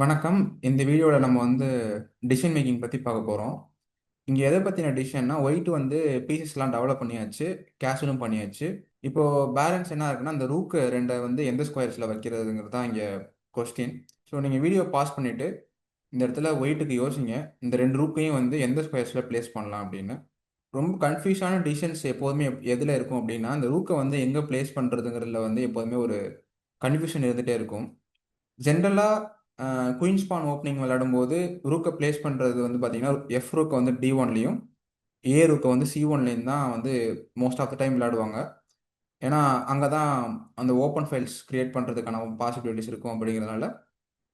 வணக்கம். இந்த வீடியோவில் நம்ம டிசிஷன் மேக்கிங் பற்றி பார்க்க போகிறோம். இங்கே எதை பற்றின டிசிஷன்னா ஒயிட் பீசஸ்லாம் டெவலப் பண்ணியாச்சு, கேஷலும் பண்ணியாச்சு. இப்போ பேலன்ஸ் என்ன இருக்குன்னா அந்த ரூக்கு ரெண்டை எந்த ஸ்கொயர்ஸில் வைக்கிறதுங்கிறது தான் இங்கே கொஸ்டின். ஸோ நீங்கள் வீடியோ பாஸ் பண்ணிவிட்டு இந்த இடத்துல ஒயிட்டுக்கு யோசிங்க, இந்த ரெண்டு ரூக்கையும் எந்த ஸ்கொயர்ஸில் ப்ளேஸ் பண்ணலாம் அப்படின்னு. ரொம்ப கன்ஃபியூஷனான டிசிஷன்ஸ் எப்போதுமே எதில் இருக்கும் அப்படின்னா அந்த ரூக்கை எங்கே ப்ளேஸ் பண்ணுறதுங்கிறதுல எப்போதுமே ஒரு கன்ஃபியூஷன் இருந்துகிட்டே இருக்கும். ஜென்ரலாக குயின்ஸ் பான் ஓப்பனிங் விளையாடும்போது ரூக்கை ப்ளேஸ் பண்ணுறது பார்த்தீங்கன்னா எஃப் ரூக்கை டி ஒன்லையும் ஏ ரூக்கை சி ஒன்லையும் தான் மோஸ்ட் ஆஃப் த டைம் விளையாடுவாங்க. ஏன்னா அங்கே தான் அந்த ஓப்பன் ஃபைல்ஸ் கிரியேட் பண்ணுறதுக்கான பாசிபிலிட்டிஸ் இருக்கும். அப்படிங்கிறதுனால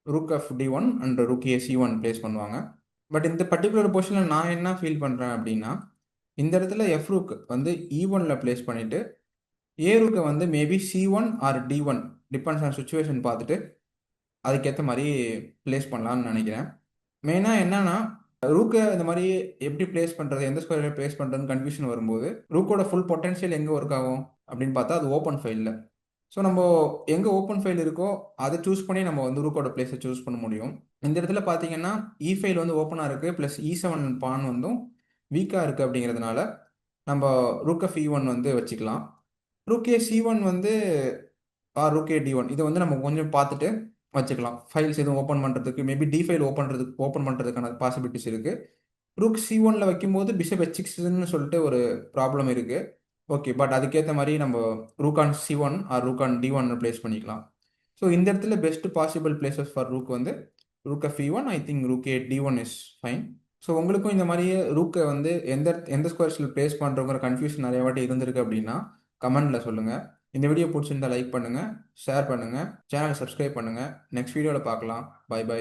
rook f d one and rook a c one place பண்ணுவாங்க. பட் இந்த பர்டிகுலர் பொசிஷனில் நான் என்ன ஃபீல் பண்ணுறேன் அப்படின்னா இந்த இடத்துல எஃப் ரூக் இ ஒனில் ப்ளேஸ் பண்ணிவிட்டு ஏ ரூக்கை maybe C one or D one depends on situation பார்த்துட்டு அதுக்கேற்ற மாதிரி ப்ளேஸ் பண்ணலான்னு நினைக்கிறேன். மெயினாக என்னன்னா ரூக்கை இந்த மாதிரி எப்படி ப்ளேஸ் பண்ணுறது, எந்த ஸ்கொயரில் ப்ளேஸ் பண்ணுறதுன்னு கன்ஃபியூஷன் வரும்போது ரூக்கோட ஃபுல் பொட்டன்ஷியல் எங்கே ஒர்க் ஆகும் அப்படின்னு பார்த்தா அது ஓப்பன் ஃபைலில். ஸோ நம்ம எங்கே ஓப்பன் ஃபைல் இருக்கோ அதை சூஸ் பண்ணி நம்ம ரூக்கோட பிளேஸை சூஸ் பண்ண முடியும். இந்த இடத்துல பார்த்தீங்கன்னா இ ஃபைல் ஓப்பனாக இருக்குது, ப்ளஸ் இ7 பான் வீக்காக இருக்குது. அப்படிங்கிறதுனால நம்ம ரூக் எஃப் இ1 வச்சுக்கலாம். Rook a c one rook a D one இதை நம்ம கொஞ்சம் பார்த்துட்டு வச்சுக்கலாம். ஃபைல்ஸ் எதுவும் ஓப்பன் பண்ணுறதுக்கு மேபி டி ஃபைல் ஓப்பன் பண்ணுறதுக்கான பாசிபிலிட்டிஸ் இருக்குது. ரூக் சி ஒனில் வைக்கும்போது பிஷப் H6ன்னு சொல்லிட்டு ஒரு ப்ராப்ளம் இருக்குது. ஓகே, பட் அதுக்கேற்ற மாதிரி நம்ம rook on C one or rook on D one place பண்ணிக்கலாம். ஸோ இந்த இடத்துல best possible places for rook rook F E one, I think rook a D one is fine. So உங்களுக்கும் இந்த மாதிரியே ரூக்கை எந்த எந்த ஸ்கொயர்ஸில் ப்ளேஸ் பண்ணுறோங்கிற கன்ஃபியூஷன் நிறைய வாட்டி இருந்திருக்கு அப்படின்னா கமெண்டில் சொல்லுங்கள். இந்த வீடியோ பிடிச்சிருந்தா லைக் பண்ணுங்கள், ஷேர் பண்ணுங்கள், சேனலை சப்ஸ்கிரைப் பண்ணுங்கள். நெக்ஸ்ட் வீடியோவில் பார்க்கலாம். Bye by.